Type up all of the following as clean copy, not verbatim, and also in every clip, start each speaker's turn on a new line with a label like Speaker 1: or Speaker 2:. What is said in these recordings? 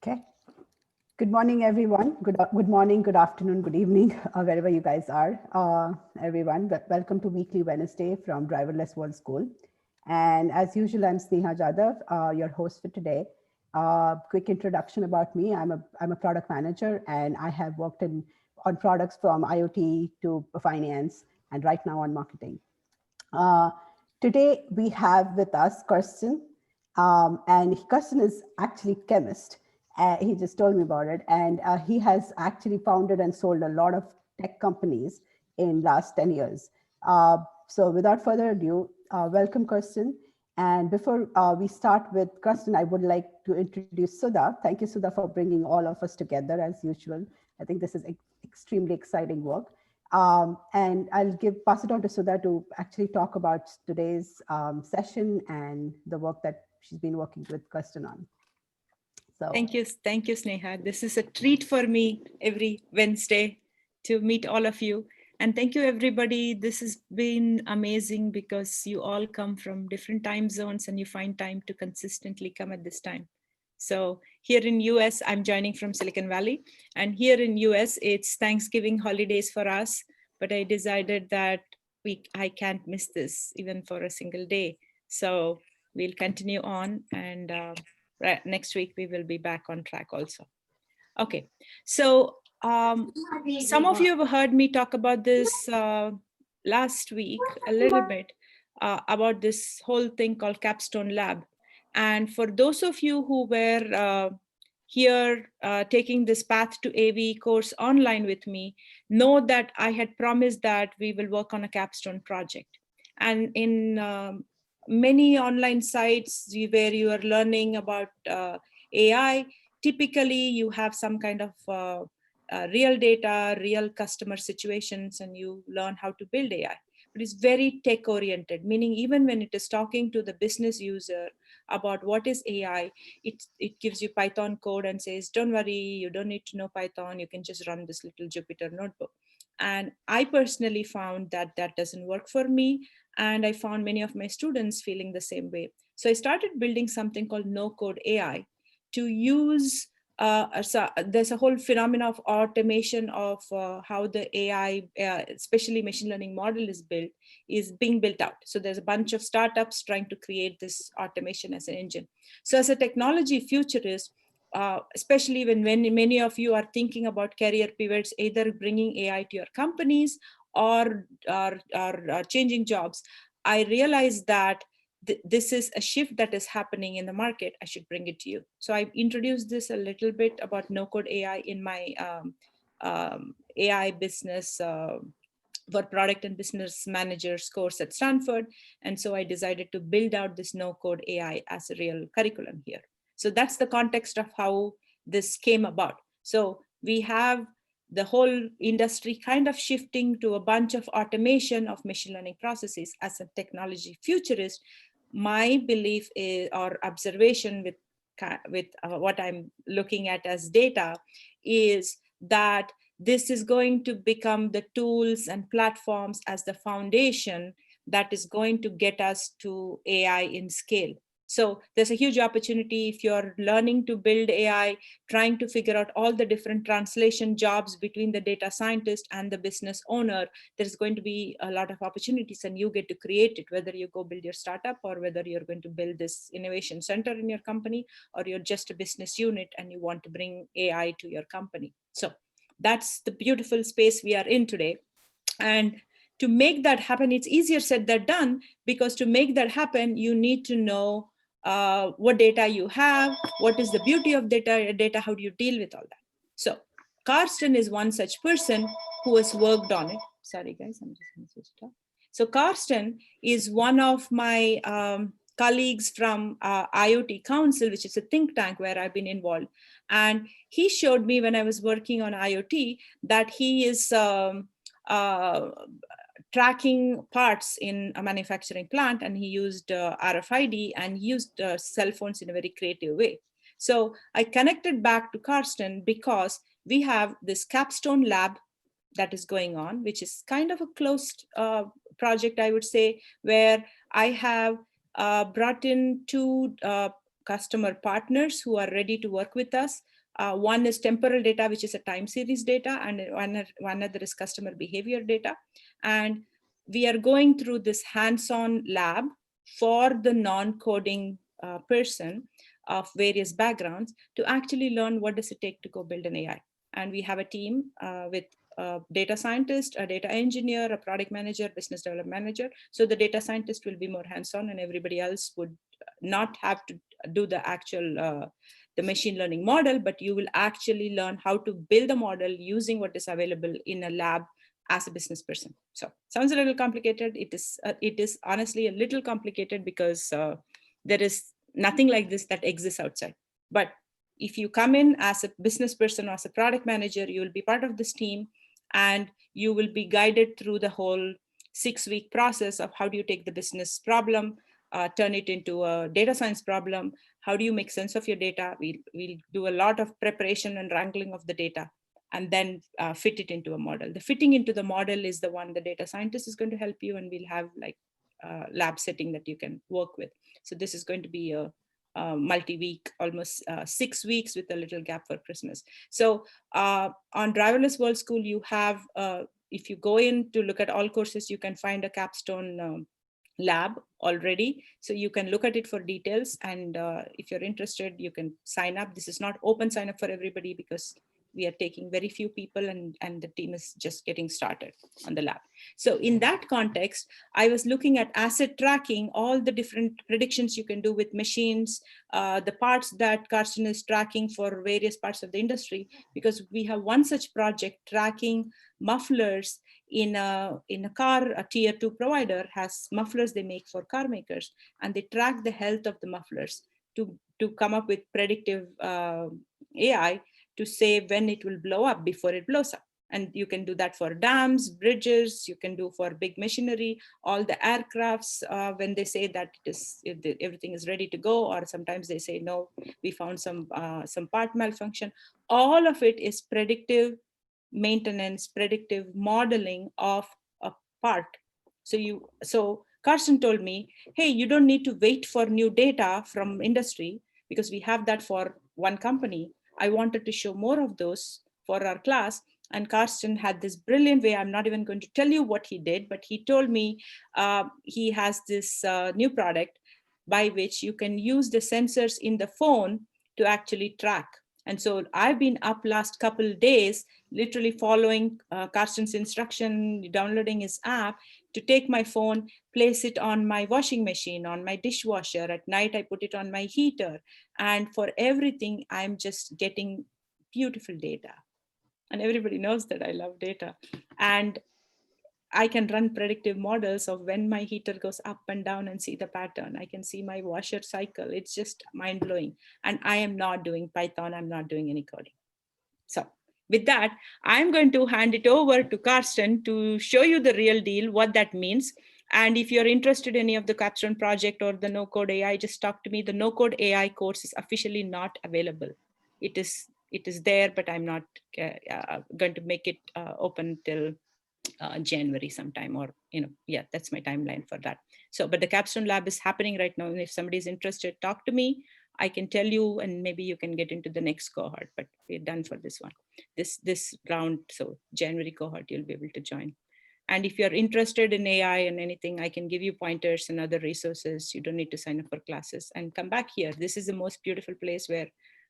Speaker 1: Okay. Good morning, everyone. Good morning, good afternoon, good evening, wherever you guys are, everyone. Welcome to Weekly Wednesday from Driverless World School. And as usual, I'm Sneha Jadhav, your host for today. Quick introduction about me. I'm a product manager, and I have worked on products from IoT to finance, and right now on marketing. Uh, Today, we have with us Karsten, and Karsten is actually chemist. He just told me about it, and he has actually founded and sold a lot of tech companies in last 10 years. So without further ado, welcome, Karsten. And before we start with Karsten, I would like to introduce Sudha. Thank you, Sudha, for bringing all of us together as usual. I think this is extremely exciting work. And I'll pass it on to Sudha to actually talk about today's session and the work that she's been working with Karsten on. So
Speaker 2: thank you, Sneha. This is a treat for me every Wednesday to meet all of you. And thank you, everybody. This has been amazing because you all come from different time zones and you find time to consistently come at this time. So here in US, I'm joining from Silicon Valley. And here in US, it's Thanksgiving holidays for us. But I decided that I can't miss this even for a single day. So we'll continue on, and next week we will be back on track also. Okay, so some of you have heard me talk about this last week a little bit about this whole thing called Capstone Lab. And for those of you who were here taking this Path to AV course online with me, know that I had promised that we will work on a capstone project. And in many online sites where you are learning about AI, typically you have some kind of real data, real customer situations, and you learn how to build AI. But it's very tech oriented, meaning even when it is talking to the business user about what is AI, it gives you Python code and says, don't worry, you don't need to know Python, you can just run this little Jupyter notebook. And I personally found that that doesn't work for me. And I found many of my students feeling the same way. So I started building something called NoCodeAI to use so there's a whole phenomena of automation of how the AI, especially machine learning model is being built out. So there's a bunch of startups trying to create this automation as an engine. So as a technology futurist, especially when many of you are thinking about career pivots, either bringing AI to your companies or changing jobs, I realized that this is a shift that is happening in the market. I should bring it to you. So I introduced this a little bit about NoCodeAI in my AI business for product and business managers course at Stanford. And so I decided to build out this NoCodeAI as a real curriculum here. So that's the context of how this came about. So we have the whole industry kind of shifting to a bunch of automation of machine learning processes. As a technology futurist, my belief is, or observation with what I'm looking at as data, is that this is going to become the tools and platforms as the foundation that is going to get us to AI in scale. So there's a huge opportunity if you're learning to build AI, trying to figure out all the different translation jobs between the data scientist and the business owner. There's going to be a lot of opportunities, and you get to create it, whether you go build your startup or whether you're going to build this innovation center in your company, or you're just a business unit and you want to bring AI to your company. So that's the beautiful space we are in today. And to make that happen, it's easier said than done, because to make that happen, you need to know what data you have, what is the beauty of data, how do you deal with all that. So Karsten is one such person who has worked on it. Sorry, guys, I'm just going to switch it off. So Karsten is one of my colleagues from IoT Council, which is a think tank where I've been involved. And he showed me when I was working on IoT that he is tracking parts in a manufacturing plant, and he used RFID and used cell phones in a very creative way. So I connected back to Karsten because we have this Capstone Lab that is going on, which is kind of a closed project, I would say, where I have brought in two customer partners who are ready to work with us. One is temporal data, which is a time series data, and one other is customer behavior data. And we are going through this hands-on lab for the non-coding person of various backgrounds to actually learn what does it take to go build an AI. And we have a team with a data scientist, a data engineer, a product manager, business development manager. So the data scientist will be more hands-on, and everybody else would not have to do the actual the machine learning model, but you will actually learn how to build a model using what is available in a lab as a business person. So sounds a little complicated. It is honestly a little complicated because there is nothing like this that exists outside. But if you come in as a business person or as a product manager, you will be part of this team, and you will be guided through the whole 6-week process of how do you take the business problem, turn it into a data science problem. How do you make sense of your data? We'll do a lot of preparation and wrangling of the data, and then fit it into a model. The fitting into the model is the one the data scientist is going to help you, and we'll have like lab setting that you can work with. So this is going to be a multi-week, almost 6 weeks with a little gap for Christmas. So on Driverless World School, you have, if you go in to look at all courses, you can find a Capstone Lab already. So you can look at it for details. And if you're interested, you can sign up. This is not open sign up for everybody because we are taking very few people, and the team is just getting started on the lab. So in that context, I was looking at asset tracking, all the different predictions you can do with machines, the parts that Karsten is tracking for various parts of the industry, because we have one such project tracking mufflers in a car. A tier 2 provider has mufflers they make for car makers, and they track the health of the mufflers to come up with predictive AI to say when it will blow up before it blows up. And you can do that for dams, bridges, you can do for big machinery, all the aircrafts, when they say that everything is ready to go, or sometimes they say, no, we found some part malfunction. All of it is predictive maintenance, predictive modeling of a part. So Karsten told me, hey, you don't need to wait for new data from industry because we have that for one company. I wanted to show more of those for our class. And Karsten had this brilliant way. I'm not even going to tell you what he did, but he told me he has this new product by which you can use the sensors in the phone to actually track. And so I've been up last couple of days, literally following Karsten's instruction, downloading his app to take my phone, place it on my washing machine, on my dishwasher. At night, I put it on my heater. And for everything, I'm just getting beautiful data. And everybody knows that I love data. And I can run predictive models of when my heater goes up and down and see the pattern. I can see my washer cycle. It's just mind blowing. And I am not doing Python. I'm not doing any coding. So with that, I'm going to hand it over to Karsten to show you the real deal, what that means. And if you're interested in any of the Capstone project or the NoCodeAI, just talk to me. The NoCodeAI course is officially not available. It is there, but I'm not going to make it open till January sometime, or yeah, that's my timeline for that. So, but the Capstone Lab is happening right now, and if somebody's interested, talk to me. I can tell you, and maybe you can get into the next cohort. But we're done for this one, this round. So January cohort, you'll be able to join. And if you're interested in AI and anything, I can give you pointers and other resources. You don't need to sign up for classes and come back here. This is the most beautiful place where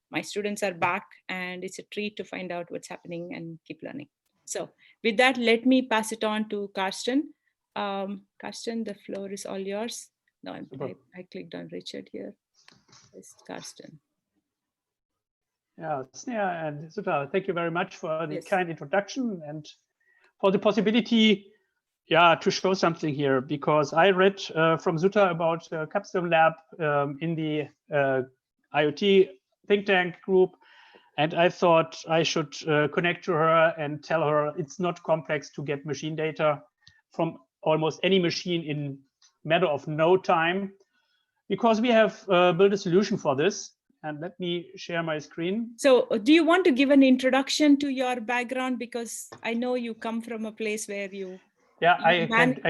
Speaker 2: my students are back, and it's a treat to find out what's happening and keep learning. So with that, let me pass it on to Karsten. Karsten, the floor is all yours. No, I clicked on Richard here. It's Karsten.
Speaker 3: Yeah, Sneha and Sudha, thank you very much for the kind introduction and for the possibility, to show something here, because I read from Sudha about Capstone Lab in the IoT think tank group, and I thought I should connect to her and tell her it's not complex to get machine data from almost any machine in a matter of no time, because we have built a solution for this. And let me share my screen.
Speaker 2: So do you want to give an introduction to your background? Because I know you come from a place where you
Speaker 3: I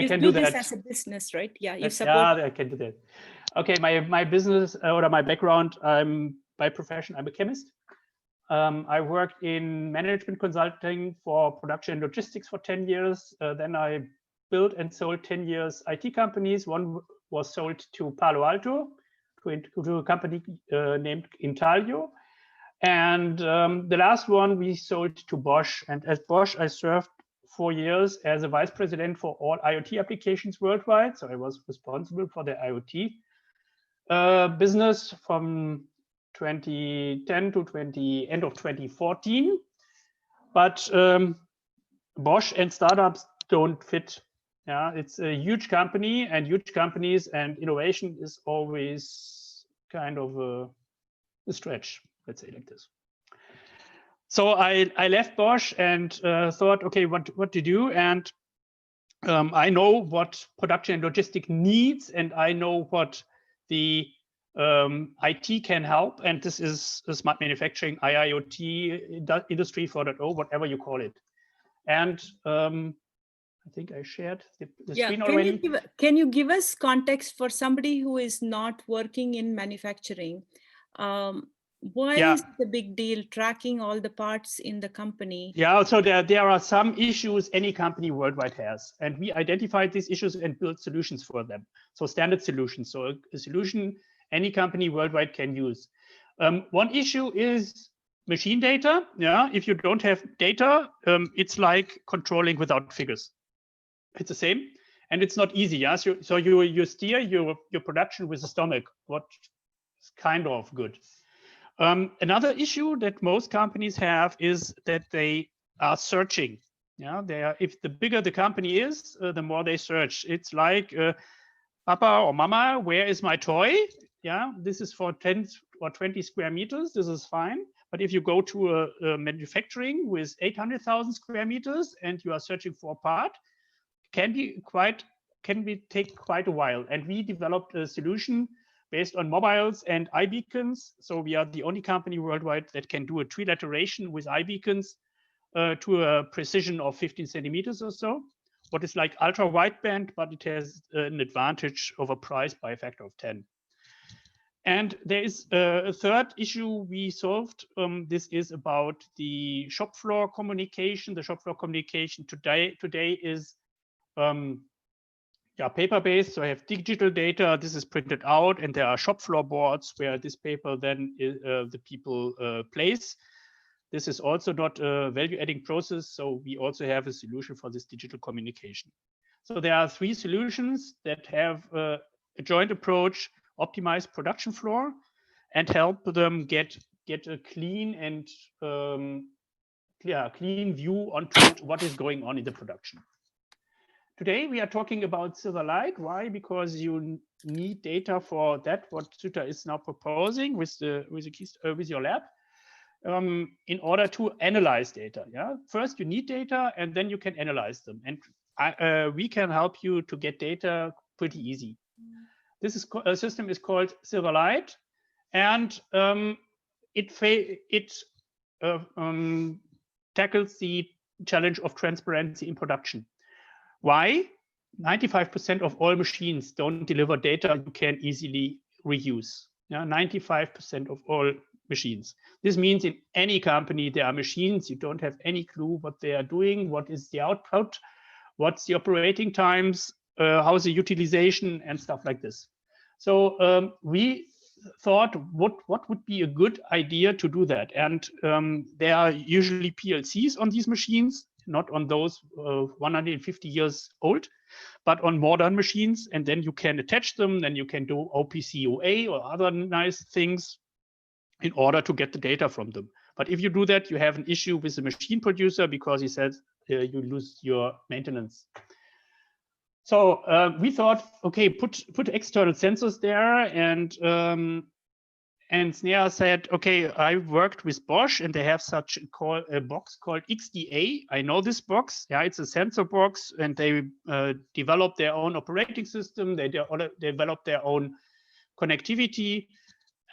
Speaker 3: can do
Speaker 2: this
Speaker 3: that
Speaker 2: as a business, right? Yeah, you
Speaker 3: support. Yeah, I can do that. Okay, my business or my background, I'm by profession, I'm a chemist. I worked in management consulting for production and logistics for 10 years. Then I built and sold 10 years IT companies. One was sold to Palo Alto, to a company named Intalio. And the last one we sold to Bosch. And at Bosch, I served 4 years as a vice president for all IoT applications worldwide. So I was responsible for the IoT business from 2010 to end of 2014. But Bosch and startups don't fit. Yeah, it's a huge company, and huge companies and innovation is always kind of a stretch, let's say like this. So I left Bosch and thought, okay, what to do? And I know what production and logistics needs, and I know what the IT can help, and this is smart manufacturing, IIoT, Industry 4.0, whatever you call it. And I think I shared the screen already.
Speaker 2: Can you give us context for somebody who is not working in manufacturing? Why is it a big deal tracking all the parts in the company?
Speaker 3: Yeah, so there are some issues any company worldwide has, and we identified these issues and built solutions for them. So standard solutions, so a solution any company worldwide can use. One issue is machine data. Yeah, if you don't have data, it's like controlling without figures. It's the same, and it's not easy. Yeah, so you steer your production with the stomach, what is kind of good. Another issue that most companies have is that they are searching. Yeah, if the bigger the company is, the more they search. It's like Papa or Mama, where is my toy? Yeah, this is for 10 or 20 square meters. This is fine. But if you go to a manufacturing with 800,000 square meters and you are searching for a part, can take quite a while. And we developed a solution based on mobiles and iBeacons. So we are the only company worldwide that can do a trilateration with iBeacons to a precision of 15 centimeters or so. What is like ultra wideband, but it has an advantage over price by a factor of 10. And there is a third issue we solved. This is about the shop floor communication. The shop floor communication today is paper-based. So I have digital data. This is printed out, and there are shop floor boards where this paper then the people place. This is also not a value-adding process. So we also have a solution for this digital communication. So there are 3 solutions that have a joint approach: optimize production floor and help them get a clean and clean view onto what is going on in the production. Today we are talking about Silverlight. Why? Because you need data for that. What Sutta is now proposing with your lab, in order to analyze data. Yeah. First you need data, and then you can analyze them. And we can help you to get data pretty easy. This system is called Silverlight, and it tackles the challenge of transparency in production. Why? 95% of all machines don't deliver data you can easily reuse. Yeah, 95% of all machines. This means in any company there are machines you don't have any clue what they are doing, what is the output, what's the operating times, how's the utilization, and stuff like this. So we thought, what would be a good idea to do that? And there are usually PLCs on these machines, not on those 150 years old, but on modern machines. And then you can attach them, then you can do OPC-UA or other nice things in order to get the data from them. But if you do that, you have an issue with the machine producer because he says you lose your maintenance. So we thought, okay, put external sensors there, and Snea said, okay, I worked with Bosch, and they have such a box called XDA. I know this box. Yeah, it's a sensor box, and they developed their own operating system. They developed their own connectivity.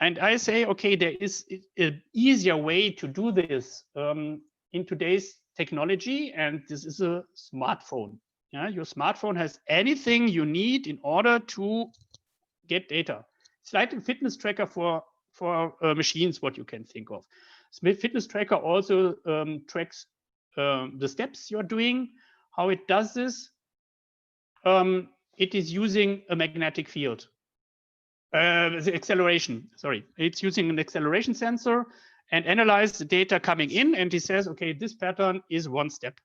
Speaker 3: And I say, okay, there is an easier way to do this in today's technology, and this is a smartphone. Yeah, your smartphone has anything you need in order to get data. It's like a fitness tracker for machines, what you can think of. Fitness tracker also tracks the steps you're doing. How it does this? It is using a magnetic field. The acceleration, sorry. It's using an acceleration sensor and analyze the data coming in, and it says, okay, this pattern is 1 step.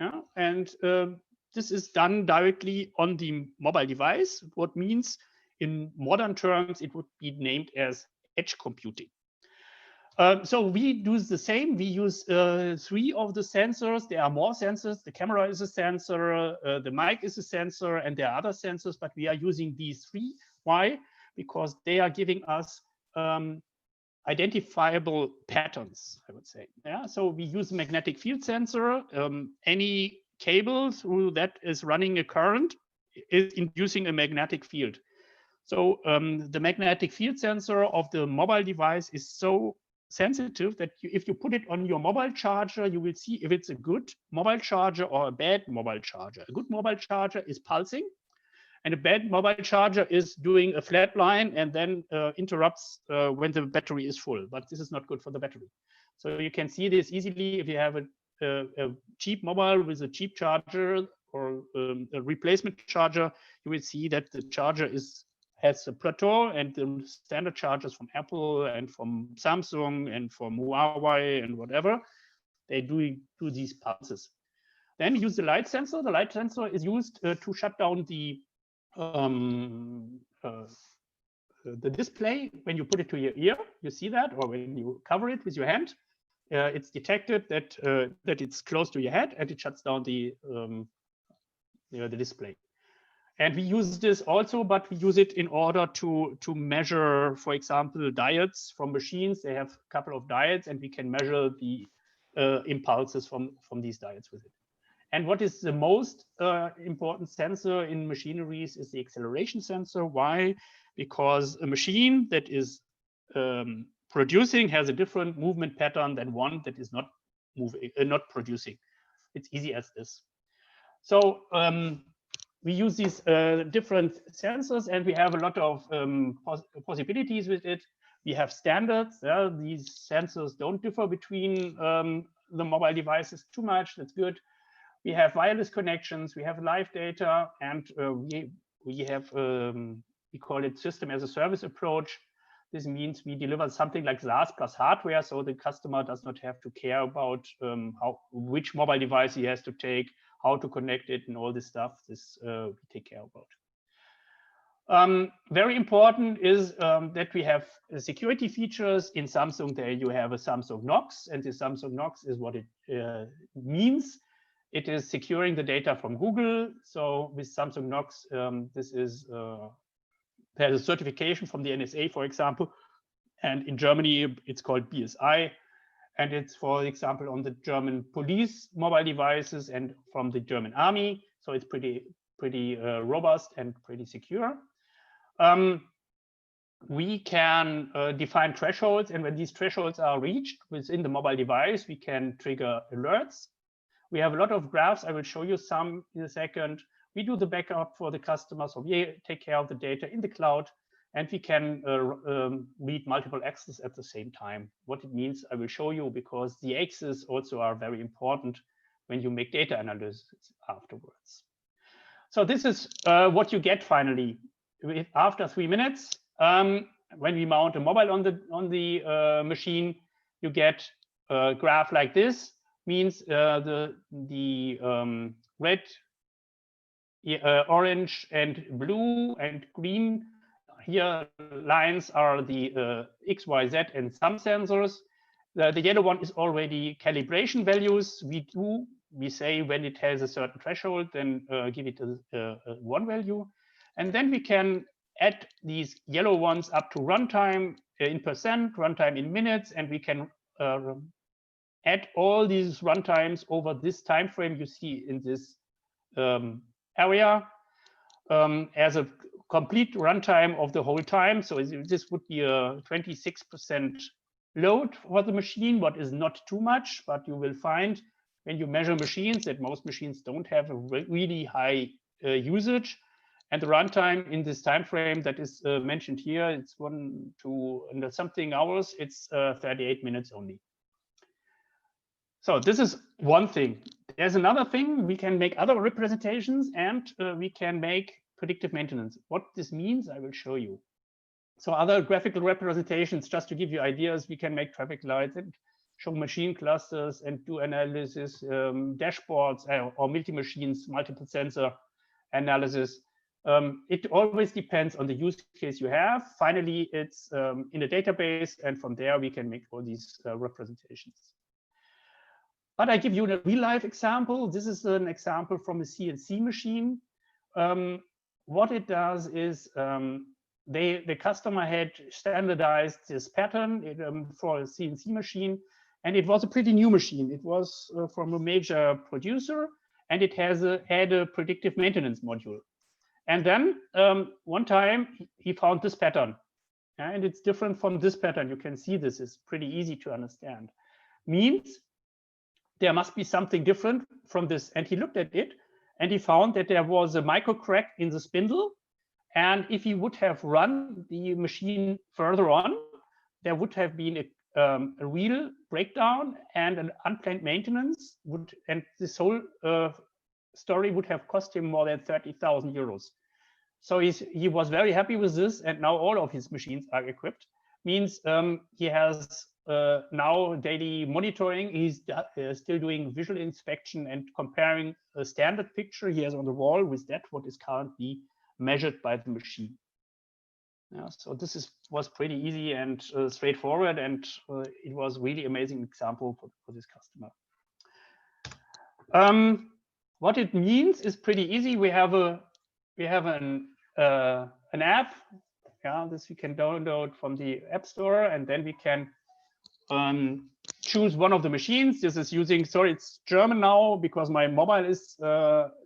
Speaker 3: Yeah? And this is done directly on the mobile device, what means in modern terms, it would be named as edge computing. So we do the same. We use 3 of the sensors. There are more sensors. The camera is a sensor, the mic is a sensor, and there are other sensors, but we are using these 3. Why? Because they are giving us identifiable patterns, I would say. Yeah. So we use a magnetic field sensor. Any cable through that is running a current is inducing a magnetic field. So the magnetic field sensor of the mobile device is so sensitive that if you put it on your mobile charger, you will see if it's a good mobile charger or a bad mobile charger. A good mobile charger is pulsing, and a bad mobile charger is doing a flat line and then interrupts when the battery is full. But this is not good for the battery. So you can see this easily if you have a cheap mobile with a cheap charger or a replacement charger. You will see that the charger has a plateau, and the standard chargers from Apple and from Samsung and from Huawei and whatever, they do these pulses. Then we use the light sensor. The light sensor is used to shut down the display. When you put it to your ear, you see that, or when you cover it with your hand, it's detected that that it's close to your head, and it shuts down the display. And we use this also, but we use it in order to measure, for example, diodes from machines. They have a couple of diodes, and we can measure the impulses from these diodes with it. And what is the most important sensor in machineries is the acceleration sensor. Why? Because a machine that is producing has a different movement pattern than one that is not moving, not producing. It's easy as this. So we use these different sensors, and we have a lot of possibilities with it. We have standards. These sensors don't differ between the mobile devices too much. That's good. We have wireless connections. We have live data, and we have we call it system as a service approach. This means we deliver something like SaaS plus hardware, so the customer does not have to care about which mobile device he has to take, how to connect it, and all this stuff. This we take care about. Very important is that we have security features. In Samsung, there you have a Samsung Knox, and the Samsung Knox is what it means. It is securing the data from Google. So with Samsung Knox, this is there's a certification from the NSA, for example, and in Germany it's called BSI, and it's, for example, on the German police mobile devices and from the German army. So it's pretty robust and pretty secure. We can define thresholds, and when these thresholds are reached within the mobile device, we can trigger alerts. We have a lot of graphs. I will show you some in a second. We do the backup for the customer, so we take care of the data in the cloud, and we can read multiple axes at the same time. What it means, I will show you, because the axes also are very important when you make data analysis afterwards. So this is what you get finally. After 3 minutes, when we mount a mobile on the machine, you get a graph like this. Means the red, orange, and blue and green here lines are the X, Y, Z, and some sensors. The yellow one is already calibration values. We say when it has a certain threshold, then give it a 1 value, and then we can add these yellow ones up to runtime in percent, runtime in minutes, and we can add all these runtimes over this time frame you see in this area as a complete runtime of the whole time. So this would be a 26% load for the machine, what is not too much, but you will find when you measure machines that most machines don't have a really high usage. And the runtime in this time frame that is mentioned here, it's 1 to something hours. It's 38 minutes only. So this is one thing. There's another thing. We can make other representations, and we can make predictive maintenance. What this means, I will show you. So other graphical representations, just to give you ideas, we can make traffic lights and show machine clusters and do analysis, dashboards or multi-machines, multiple sensor analysis. It always depends on the use case you have. Finally, it's in a database, and from there we can make all these representations. But I give you a real-life example. This is an example from a CNC machine. What it does is the customer had standardized this pattern for a CNC machine, and it was a pretty new machine. It was from a major producer, and it had a predictive maintenance module. And then one time he found this pattern, and it's different from this pattern. You can see this is pretty easy to understand. Means there must be something different from this. And he looked at it, and he found that there was a micro crack in the spindle. And if he would have run the machine further on, there would have been a real breakdown and an unplanned maintenance and this whole story would have cost him more than 30,000 euros. So he was very happy with this, and now all of his machines are equipped. Means he has now daily monitoring. He's still doing visual inspection and comparing a standard picture he has on the wall with that what is currently measured by the machine. Yeah, so this was pretty easy and straightforward, and it was really amazing example for this customer. What it means is pretty easy. We have an app. Yeah, this we can download from the App Store, and then we can choose one of the machines. This is using, sorry, it's German now because my mobile is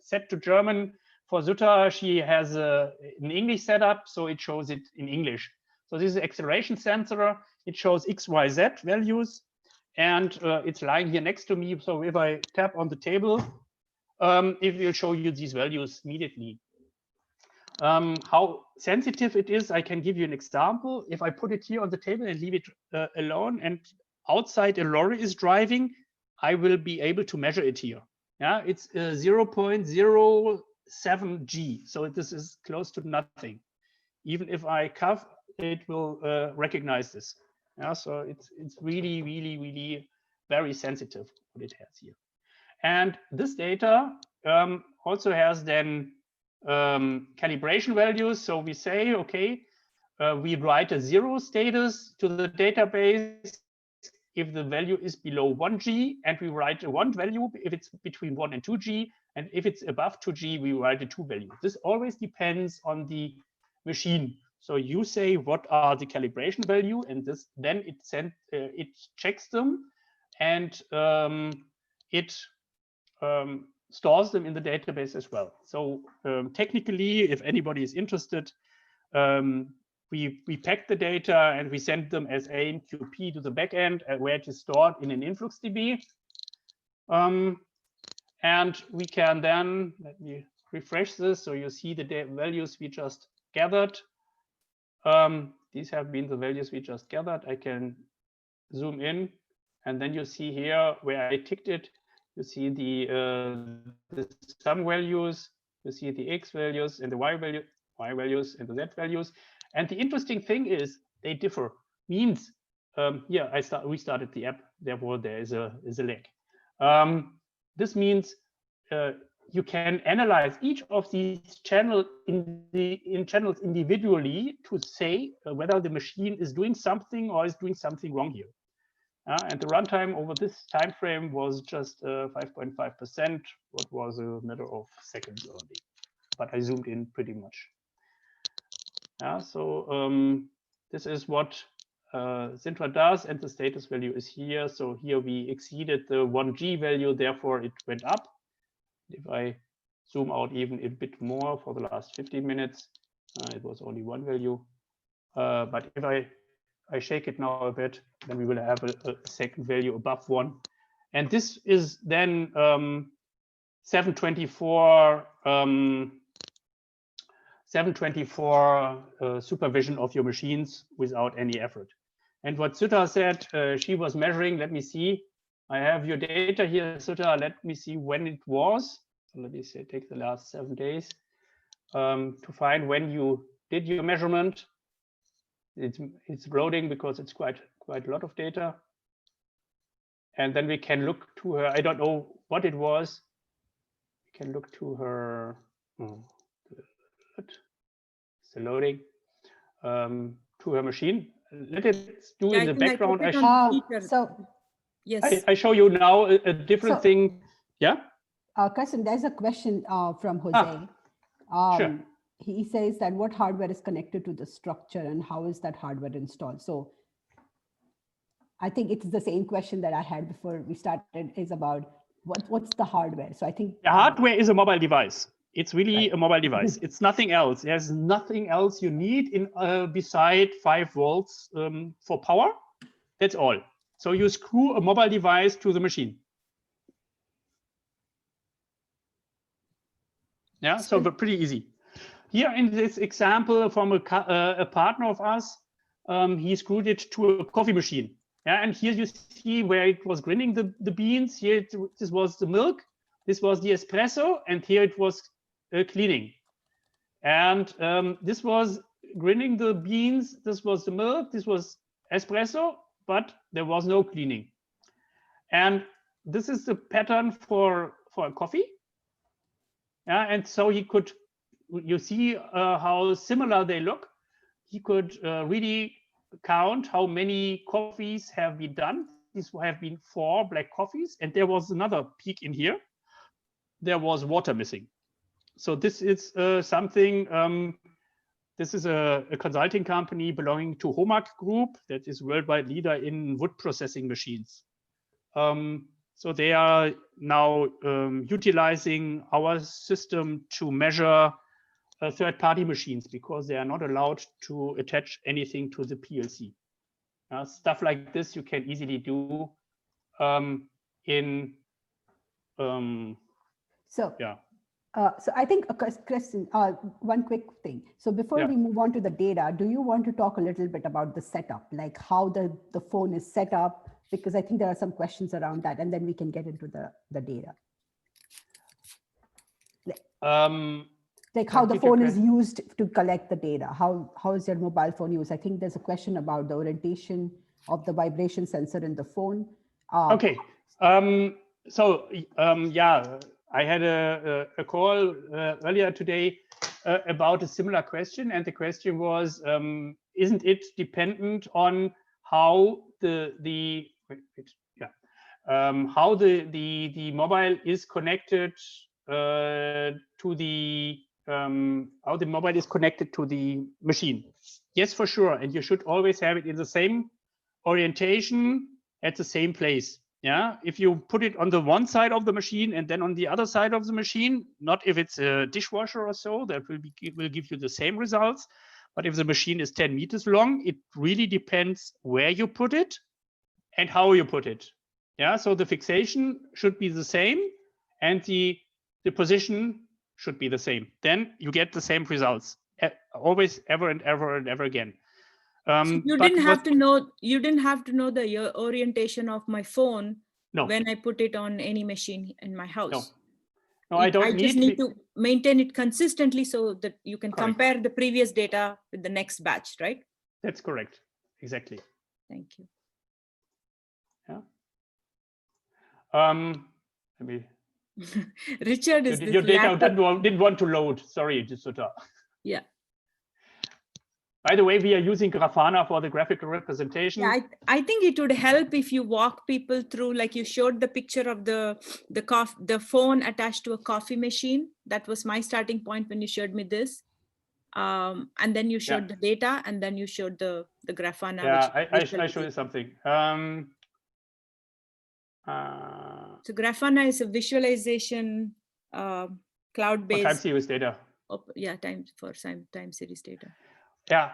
Speaker 3: set to German. For Sutta, she has an English setup, so it shows it in English. So this is an acceleration sensor. It shows X, Y, Z values, and it's lying here next to me. So if I tap on the table, it will show you these values immediately. How sensitive it is, I can give you an example. If I put it here on the table and leave it alone, and outside a lorry is driving, I will be able to measure it here. Yeah, it's 0.07 G, so this is close to nothing. Even if I cough, it will recognize this. Yeah, so it's really, really, really very sensitive what it has here. And this data also has then calibration values. So we say, okay, we write a 0 status to the database if the value is below 1 G, and we write a 1 value if it's between 1 and 2 G, and if it's above 2 G, we write a 2 value. This always depends on the machine. So you say what are the calibration value, and this then it checks them, and it stores them in the database as well. So technically, if anybody is interested, we pack the data and we send them as AMQP to the backend where it is stored in an InfluxDB. And we can then, let me refresh this, so you see the values we just gathered. These have been the values we just gathered. I can zoom in, and then you see here where I ticked it. You see the sum values, you see the X values and the Y values and the Z values. And the interesting thing is they differ. Means here we started the app, therefore there is a lag. This means you can analyze each of these channels channels individually to say whether the machine is doing something or is doing something wrong here. And the runtime over this time frame was just 5.5%, what was a matter of seconds only. But I zoomed in pretty much. So this is what Sintra does, and the status value is here. So here we exceeded the 1G value, therefore it went up. If I zoom out even a bit more for the last 15 minutes, it was only 1 value. But if I shake it now a bit, then we will have a second value above 1. And this is then 724 7/24 supervision of your machines without any effort. And what Sutta said, she was measuring, let me see, I have your data here, Sutta, let me see when it was. So let me say, take the last 7 days to find when you did your measurement. It's loading because it's quite a lot of data. And then we can look to her, I don't know what it was. We can look to her, it's loading, to her machine. Let it do in the background.
Speaker 2: Yes.
Speaker 3: I show you now a different thing. Yeah.
Speaker 1: Karsten, there's a question from Jose.
Speaker 3: Sure.
Speaker 1: He says that what hardware is connected to the structure and how is that hardware installed? So I think it's the same question that I had before we started, is about what's the hardware. So I think
Speaker 3: the hardware is a mobile device. It's really a mobile device. It's nothing else. There's nothing else you need in beside 5 volts for power. That's all. So you screw a mobile device to the machine. Yeah, so pretty easy. Here in this example from a partner of us, he screwed it to a coffee machine. Yeah, and here you see where it was grinding the beans. Here this was the milk. This was the espresso, and here it was cleaning. And this was grinding the beans. This was the milk. This was espresso, but there was no cleaning. And this is the pattern for a coffee. Yeah, and so he could, you see how similar they look. He could really count how many coffees have been done. These have been 4 black coffees, and there was another peak in here. There was water missing. So this is something, this is a consulting company belonging to Homag Group that is worldwide leader in wood processing machines. So they are now utilizing our system to measure third-party machines because they are not allowed to attach anything to the PLC. Stuff like this you can easily do in.
Speaker 1: So I think, Karsten, one quick thing. So before we move on to the data, do you want to talk a little bit about the setup, like how the phone is set up? Because I think there are some questions around that, and then we can get into the data. Like how the phone is used to collect the data. How is your mobile phone used? I think there's a question about the orientation of the vibration sensor in the phone.
Speaker 3: Okay. Yeah, I had a call earlier today about a similar question, and the question was, isn't it dependent on how the mobile is connected to the how the mobile is connected to the machine? Yes, for sure, and you should always have it in the same orientation at the same place. Yeah, if you put it on the one side of the machine and then on the other side of the machine, not if it's a dishwasher or so, that will give you the same results. But if the machine is 10 meters long, it really depends where you put it and how you put it. Yeah, so the fixation should be the same and the position should be the same. Then you get the same results always, ever and ever and ever again.
Speaker 2: So you didn't have to know the orientation of my phone when I put it on any machine in my house.
Speaker 3: No, I don't.
Speaker 2: I just need to maintain it consistently so that you can compare the previous data with the next batch, right?
Speaker 3: That's correct. Exactly.
Speaker 2: Thank you.
Speaker 3: Yeah. Maybe.
Speaker 2: Richard is
Speaker 3: your data didn't want to load. Sorry, Sutta.
Speaker 2: Yeah.
Speaker 3: By the way, we are using Grafana for the graphical representation.
Speaker 2: Yeah, I think it would help if you walk people through, like you showed the picture of the phone attached to a coffee machine. That was my starting point when you showed me this. And then you showed the data, and then you showed the Grafana.
Speaker 3: Yeah, I show you something.
Speaker 2: So Grafana is a visualization cloud-based
Speaker 3: time series data.
Speaker 2: Time series data.
Speaker 3: Yeah.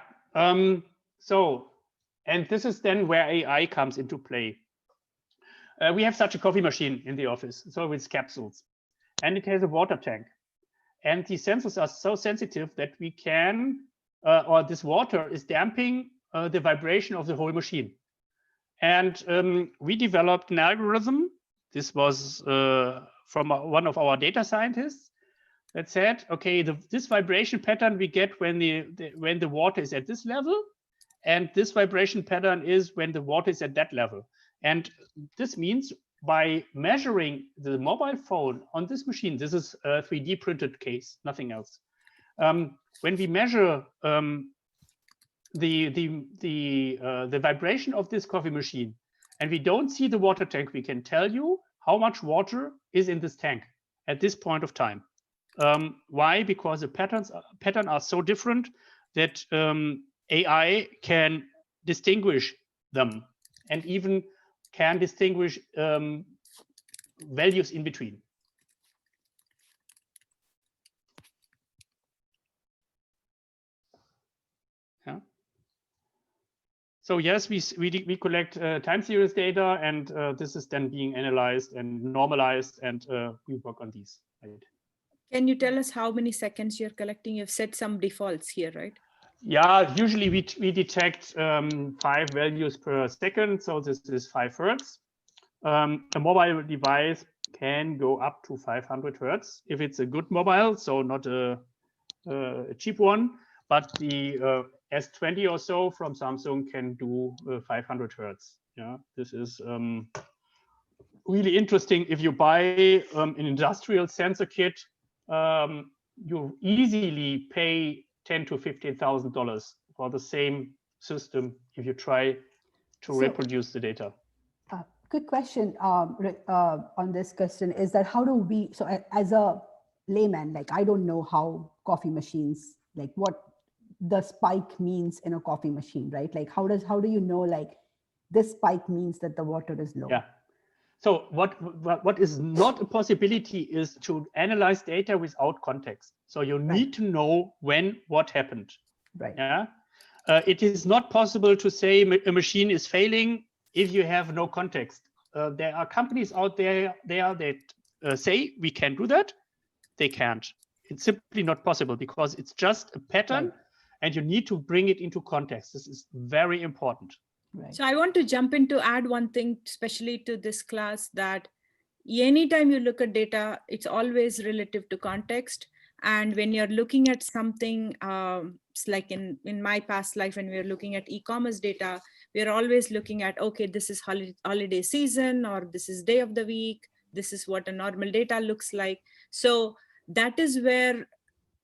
Speaker 3: So, and this is then where AI comes into play. We have such a coffee machine in the office, so it's capsules, and it has a water tank. and the sensors are so sensitive that we can, or this water is damping the vibration of the whole machine. And we developed an algorithm. This was from one of our data scientists that said, okay, this vibration pattern we get when the water is at this level, and this vibration pattern is when the water is at that level. And this means by measuring the mobile phone on this machine, this is a 3D printed case, nothing else. When we measure the vibration of this coffee machine, and we don't see the water tank, we can tell you how much water is in this tank at this point of time. Why? Because the patterns are so different that AI can distinguish them, and even can distinguish values in between. Yeah. So yes, we collect time series data, and this is then being analyzed and normalized, and we work on these. Right?
Speaker 2: Can you tell us how many seconds you're collecting? You've set some defaults here, right?
Speaker 3: Yeah, usually we detect 5 values per second, so this is 5 Hertz. A mobile device can go up to 500 Hertz if it's a good mobile, so not a cheap one, but the S20 or so from Samsung can do 500 Hertz. Yeah, this is really interesting. If you buy an industrial sensor kit, you easily pay $10,000 to $15,000 for the same system if you try to reproduce the data.
Speaker 1: Quick question on this question is that how do we, so as a layman, like I don't know how coffee machines, like what the spike means in a coffee machine, right? Like how do you know like this spike means that the water is low?
Speaker 3: Yeah. So what is not a possibility is to analyze data without context. So you need to know when what happened.
Speaker 1: Right.
Speaker 3: Yeah. It is not possible to say a machine is failing if you have no context. There are companies out there that say we can do that. They can't. It's simply not possible because it's just a pattern, and you need to bring it into context. This is very important.
Speaker 1: Right.
Speaker 2: So I want to jump in to add one thing, especially to this class, that anytime you look at data, it's always relative to context. And when you're looking at something, it's like in my past life, when we're looking at e-commerce data, we're always looking at, okay, this is holiday season, or this is day of the week. This is what a normal data looks like. So that is where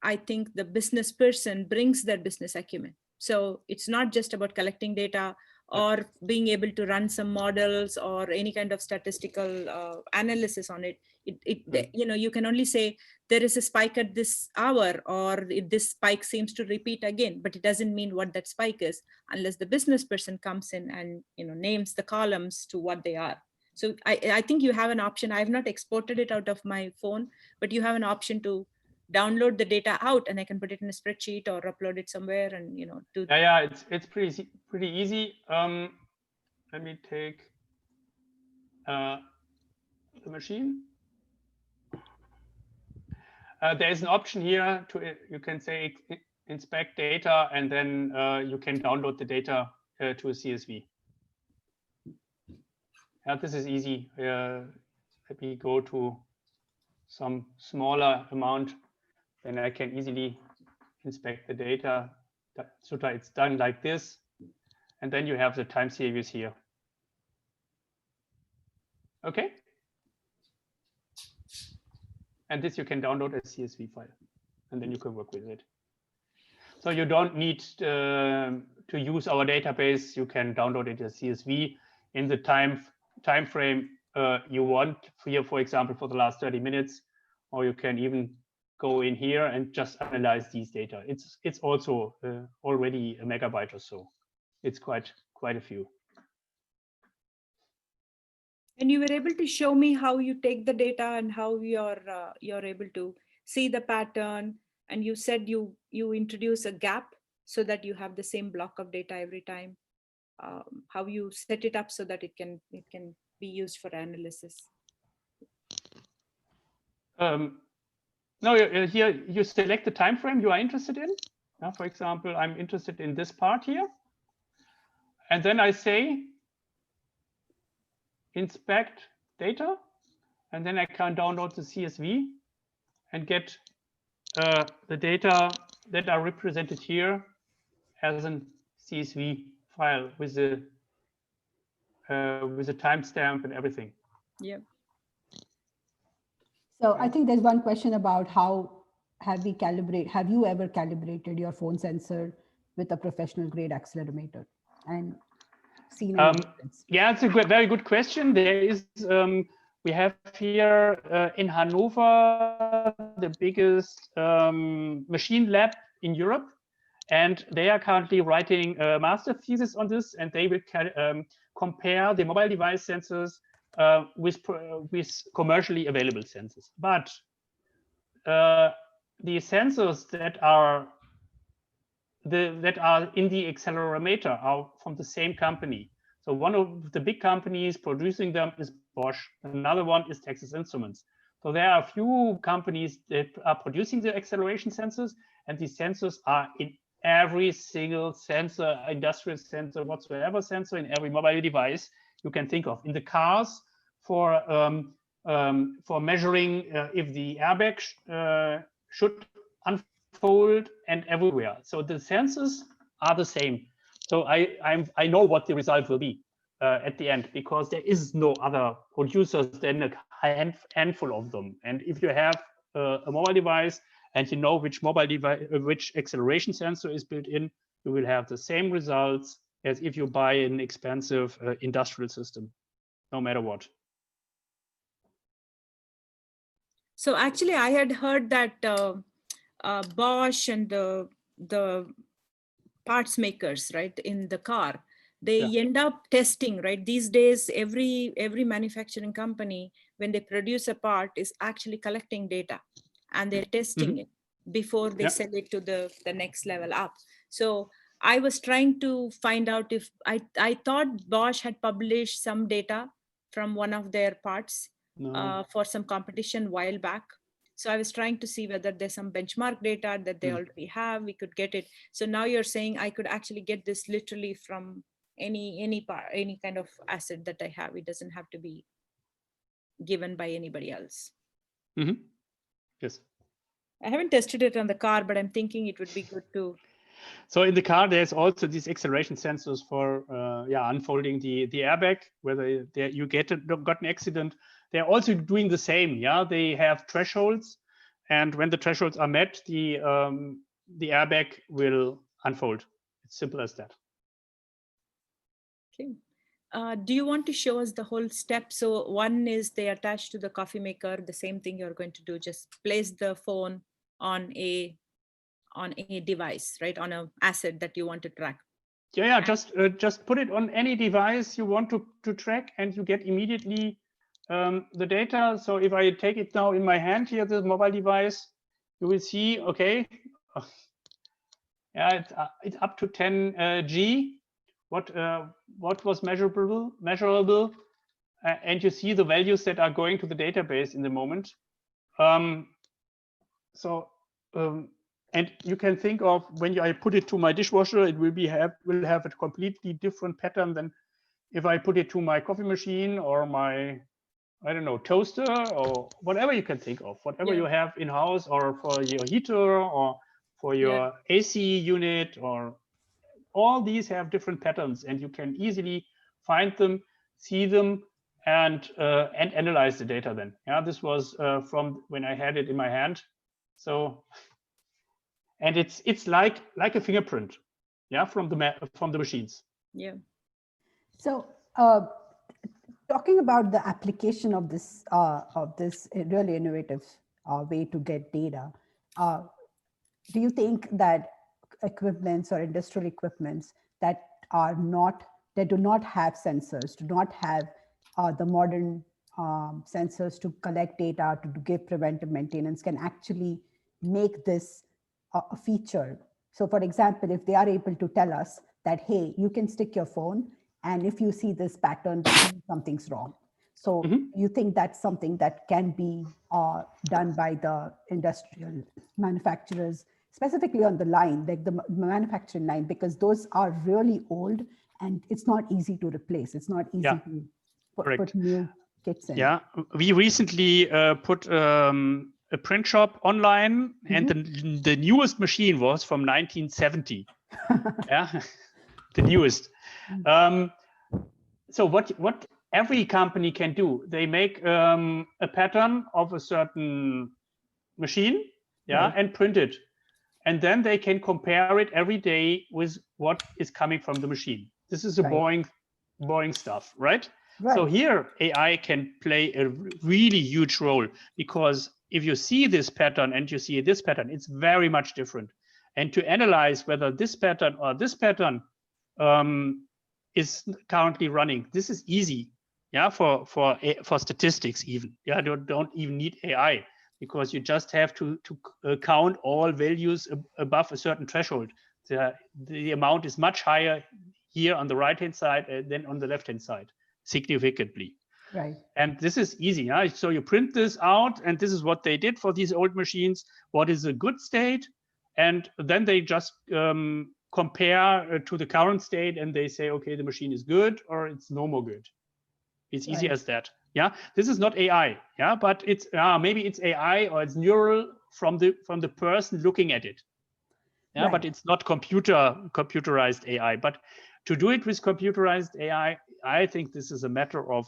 Speaker 2: I think the business person brings their business acumen. So it's not just about collecting data or being able to run some models or any kind of statistical analysis on it. You can only say there is a spike at this hour, or this spike seems to repeat again, but it doesn't mean what that spike is unless the business person comes in and names the columns to what they are. So I think you have an option. I have not exported it out of my phone, but you have an option to download the data out, and I can put it in a spreadsheet or upload it somewhere, and do.
Speaker 3: Yeah, it's pretty easy. Let me take the machine. There is an option here to, you can say inspect data, and then you can download the data to a CSV. Yeah, this is easy. Let me go to some smaller amount, then I can easily inspect the data. So it's done like this, and then you have the time series here. Okay. And this you can download as CSV file, and then you can work with it. So you don't need to use our database. You can download it as CSV in the time frame you want here, for example, for the last 30 minutes, or you can even go in here and just analyze these data. It's also already a megabyte or so. It's quite a few.
Speaker 2: And you were able to show me how you take the data and how you're able to see the pattern. And you said you introduce a gap so that you have the same block of data every time. How you set it up so that it can be used for analysis.
Speaker 3: No, here you select the time frame you are interested in. For example, I'm interested in this part here. And then I say, inspect data. And then I can download the CSV and get the data that are represented here as a CSV file with a timestamp and everything.
Speaker 2: Yeah.
Speaker 1: So I think there's one question about how have you ever calibrated your phone sensor with a professional grade accelerometer and seen any difference?
Speaker 3: Yeah, it's a very good question. There is, we have here in Hanover, the biggest machine lab in Europe. And they are currently writing a master thesis on this, and they will compare the mobile device sensors with commercially available sensors. But the sensors that are in the accelerometer are from the same company. So one of the big companies producing them is Bosch. Another one is Texas Instruments. So there are a few companies that are producing the acceleration sensors, and these sensors are in every single sensor, industrial sensor, whatsoever sensor in every mobile device you can think of. In the cars for measuring if the airbag should unfold, and everywhere. So the sensors are the same. So I know what the result will be at the end, because there is no other producers than a handful of them. And if you have a mobile device and you know which mobile device, which acceleration sensor is built in, you will have the same results as if you buy an expensive industrial system, no matter what.
Speaker 2: So actually, I had heard that Bosch and the parts makers, right, in the car, they end up testing, right? These days, every manufacturing company, when they produce a part, is actually collecting data, and they're testing it before they sell it to the next level up. So I was trying to find out if I thought Bosch had published some data from one of their parts for some competition a while back. So I was trying to see whether there's some benchmark data that they already have, we could get it. So now you're saying I could actually get this literally from any kind of asset that I have. It doesn't have to be given by anybody else.
Speaker 3: Yes.
Speaker 2: I haven't tested it on the car, but I'm thinking it would be good to.
Speaker 3: So in the car, there's also these acceleration sensors for unfolding the airbag, whether you got an accident. They're also doing the same. Yeah, they have thresholds, and when the thresholds are met, the airbag will unfold. It's simple as that.
Speaker 2: Okay. Do you want to show us the whole step? So one is they attach to the coffee maker. The same thing you're going to do. Just place the phone on a device, right? On an asset that you want to track.
Speaker 3: Yeah. Just put it on any device you want to track, and you get immediately the data. So if I take it now in my hand here, the mobile device, you will see, okay, yeah, it's up to 10 G. What was measurable, and you see the values that are going to the database in the moment. And you can think of when I put it to my dishwasher, it will have a completely different pattern than if I put it to my coffee machine or my, I don't know, toaster or whatever you can think of, whatever you have in house, or for your heater or for your AC unit, or all these have different patterns, and you can easily find them, see them, and analyze the data then. Yeah, this was from when I had it in my hand. So, and it's like a fingerprint, yeah, from the machines.
Speaker 2: Yeah.
Speaker 1: So talking about the application of this really innovative way to get data, do you think that equipments or industrial equipments that do not have sensors, do not have the modern sensors to collect data, to give preventive maintenance, can actually make this a feature? So for example, if they are able to tell us that, hey, you can stick your phone, and if you see this pattern, that means something's wrong. So you think that's something that can be done by the industrial manufacturers, specifically on the line, like the manufacturing line, because those are really old and it's not easy to replace. It's not easy to put new kits in.
Speaker 3: Yeah, we recently put a print shop online, and the newest machine was from 1970. Yeah, the newest. So what every company can do, they make a pattern of a certain machine, and print it, and then they can compare it every day with what is coming from the machine. This is a boring stuff, right? So here AI can play a really huge role, because if you see this pattern and you see this pattern, it's very much different. And to analyze whether this pattern or this pattern is currently running, this is easy, for statistics even. Don't even need AI, because you just have to count all values above a certain threshold. The amount is much higher here on the right-hand side than on the left-hand side, significantly.
Speaker 1: Right.
Speaker 3: And this is easy. So you print this out, and this is what they did for these old machines. What is a good state? And then they just compare to the current state, and they say, okay, the machine is good or it's no more good. It's easy as that. This is not AI. But it's maybe it's AI or it's neural from the person looking at it. But it's not computerized AI. But to do it with computerized AI, I think this is a matter of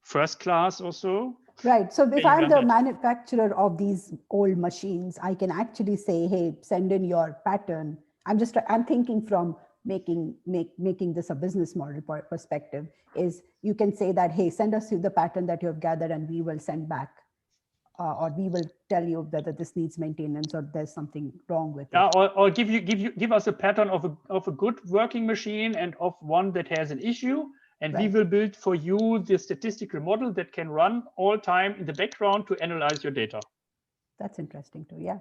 Speaker 3: first class or so.
Speaker 1: Right. So if I'm the manufacturer of these old machines, I can actually say, hey, send in your pattern. I'm thinking from making this a business model perspective, is you can say that, hey, send us the pattern that you have gathered and we will send back, or we will tell you whether this needs maintenance or there's something wrong with it.
Speaker 3: Or give us a pattern of a good working machine and of one that has an issue. And we will build for you the statistical model that can run all time in the background to analyze your data.
Speaker 1: That's interesting too. Yeah.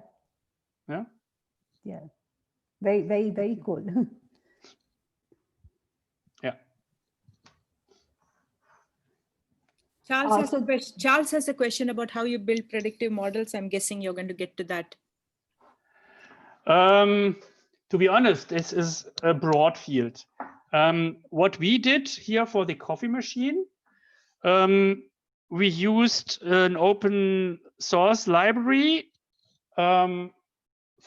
Speaker 3: Yeah.
Speaker 1: Yeah. Very, very, very cool.
Speaker 3: Yeah.
Speaker 2: Charles has a question about how you build predictive models. I'm guessing you're going to get to that.
Speaker 3: To be honest, this is a broad field. What we did here for the coffee machine, we used an open source library from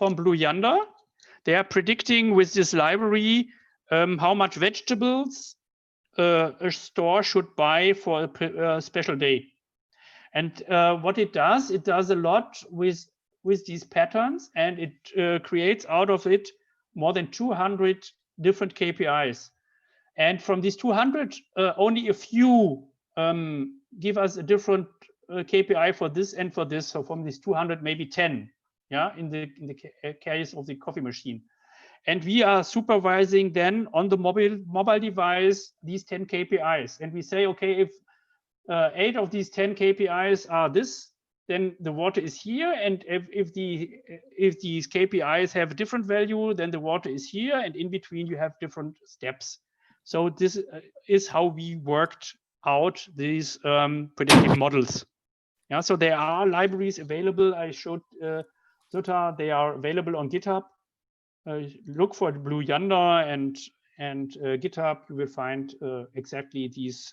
Speaker 3: Blue Yonder. They are predicting with this library how much vegetables a store should buy for a special day. And what it does a lot with these patterns, and it creates out of it more than 200 different KPIs. And from these 200, only a few give us a different KPI for this and for this. So from these 200, maybe 10, in the case of the coffee machine. And we are supervising then on the mobile device these 10 KPIs. And we say, okay, if 8 of these 10 KPIs are this, then the water is here. And if these KPIs have a different value, then the water is here. And in between, you have different steps. So this is how we worked out these predictive models. So there are libraries available. I showed Jutta, they are available on GitHub. Look for Blue Yonder and GitHub. You will find exactly these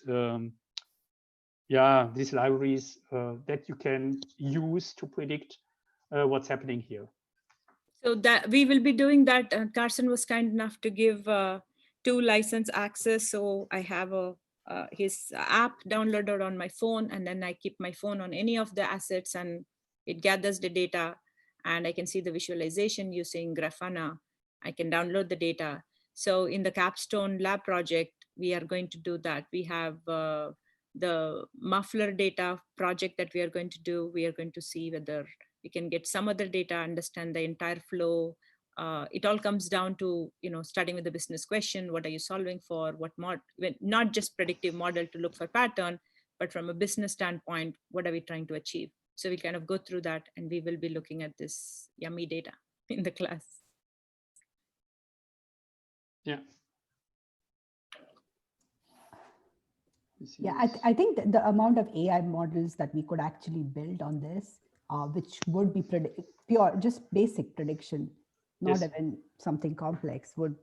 Speaker 3: these libraries that you can use to predict what's happening here.
Speaker 2: So that we will be doing that. Karsten was kind enough to give 2 license access. So I have his app downloaded on my phone, and then I keep my phone on any of the assets, and it gathers the data, and I can see the visualization using Grafana. I can download the data. So in the Capstone Lab project, we are going to do that. We have the muffler data project that we are going to do. We are going to see whether we can get some other data, understand the entire flow. It all comes down to, starting with the business question, what are you solving for? Not just predictive model to look for pattern, but from a business standpoint, what are we trying to achieve? So we kind of go through that, and we will be looking at this yummy data in the class.
Speaker 3: Yeah.
Speaker 1: Yeah, I think that the amount of AI models that we could actually build on this, which would be pure, just basic prediction, not even something complex, would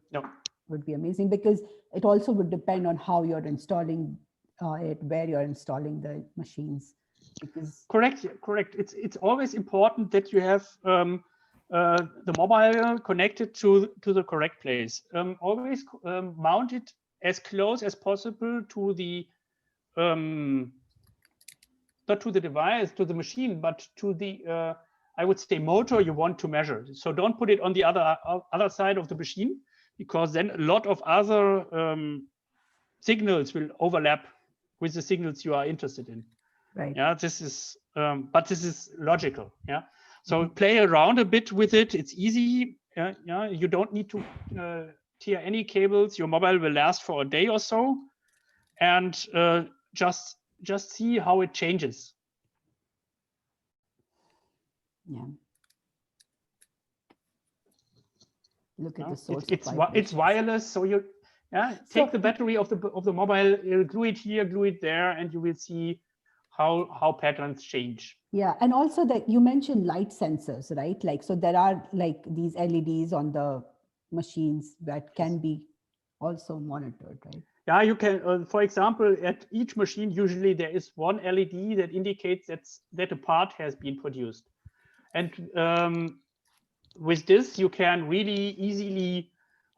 Speaker 1: be amazing, because it also would depend on how you're installing it, where you're installing the machines. Because
Speaker 3: correct. It's always important that you have the mobile connected to the correct place. Always mount it as close as possible to the not to the device, to the machine, but to the I would say motor you want to measure. So don't put it on the other side of the machine, because then a lot of other signals will overlap with the signals you are interested in.
Speaker 1: Right.
Speaker 3: Yeah, this is but this is logical. Yeah. So play around a bit with it. It's easy. Yeah. You don't need to tear any cables. Your mobile will last for a day or so, and just see how it changes.
Speaker 1: Yeah. Look at the source.
Speaker 3: It's wireless, so you take the battery of the mobile, glue it here, glue it there, and you will see how patterns change.
Speaker 1: Yeah, and also that you mentioned light sensors, right? Like, so there are like these LEDs on the machines that can be also monitored, right?
Speaker 3: Yeah, you can, for example, at each machine, usually there is one LED that indicates that a part has been produced. And with this, you can really easily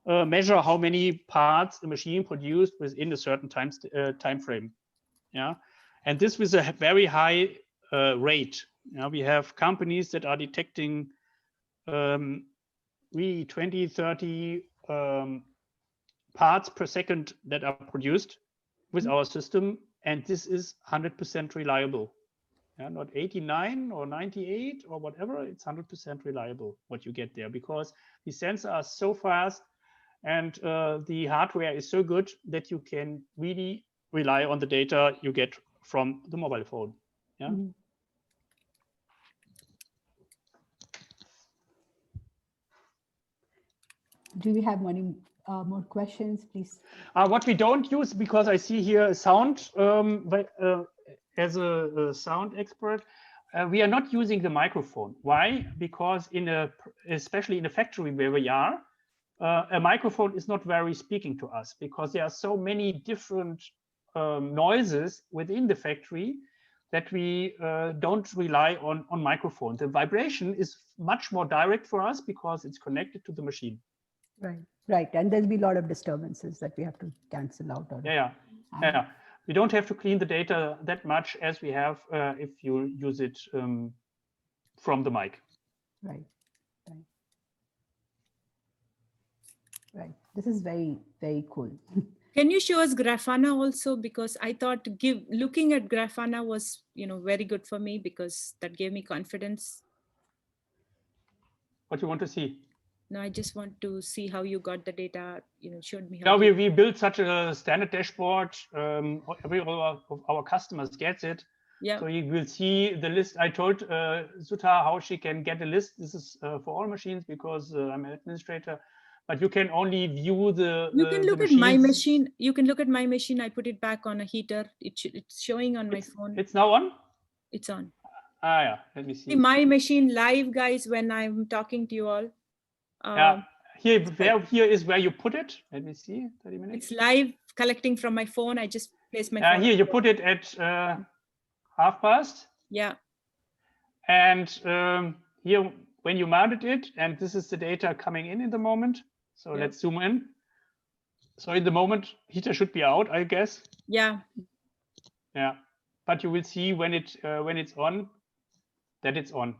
Speaker 3: measure how many parts the machine produced within a certain time frame. Yeah, and this with a very high rate. We have companies that are detecting really 20, 30 parts per second that are produced with our system, and this is 100% reliable. Yeah, not 89 or 98 or whatever, it's 100% reliable what you get there, because the sensors are so fast and the hardware is so good that you can really rely on the data you get from the mobile phone. Yeah.
Speaker 1: Do we have any more questions, please?
Speaker 3: What we don't use, because I see here sound as a sound expert, we are not using the microphone. Why? Because especially in a factory where we are, a microphone is not very speaking to us, because there are so many different noises within the factory that we don't rely on microphone. The vibration is much more direct for us because it's connected to the machine.
Speaker 1: Right. And there'll be a lot of disturbances that we have to cancel out.
Speaker 3: Yeah. We don't have to clean the data that much as we have if you use it from the mic.
Speaker 1: Right. This is very, very cool.
Speaker 2: Can you show us Grafana also? Because I thought looking at Grafana was, very good for me, because that gave me confidence.
Speaker 3: What you want to see?
Speaker 2: No, I just want to see how you got the data, showed me
Speaker 3: how.
Speaker 2: Yeah,
Speaker 3: we built such a standard dashboard. Every of our customers gets it.
Speaker 2: Yeah.
Speaker 3: So you will see the list. I told Sudha how she can get a list. This is for all machines, because I'm an administrator. But you can only view the.
Speaker 2: You can look at my machine. You can look at my machine. I put it back on a heater. It's showing on my phone.
Speaker 3: It's now on?
Speaker 2: It's on.
Speaker 3: Yeah. Let me see.
Speaker 2: My machine live, guys, when I'm talking to you all.
Speaker 3: Yeah. Here is where you put it. Let me see. 30 minutes.
Speaker 2: It's live, collecting from my phone. I just place my phone.
Speaker 3: Here you put it at past.
Speaker 2: Yeah.
Speaker 3: And here, when you mounted it, and this is the data coming in the moment. So let's zoom in. So in the moment, heater should be out, I guess.
Speaker 2: Yeah.
Speaker 3: Yeah. But you will see when it's on, that it's on.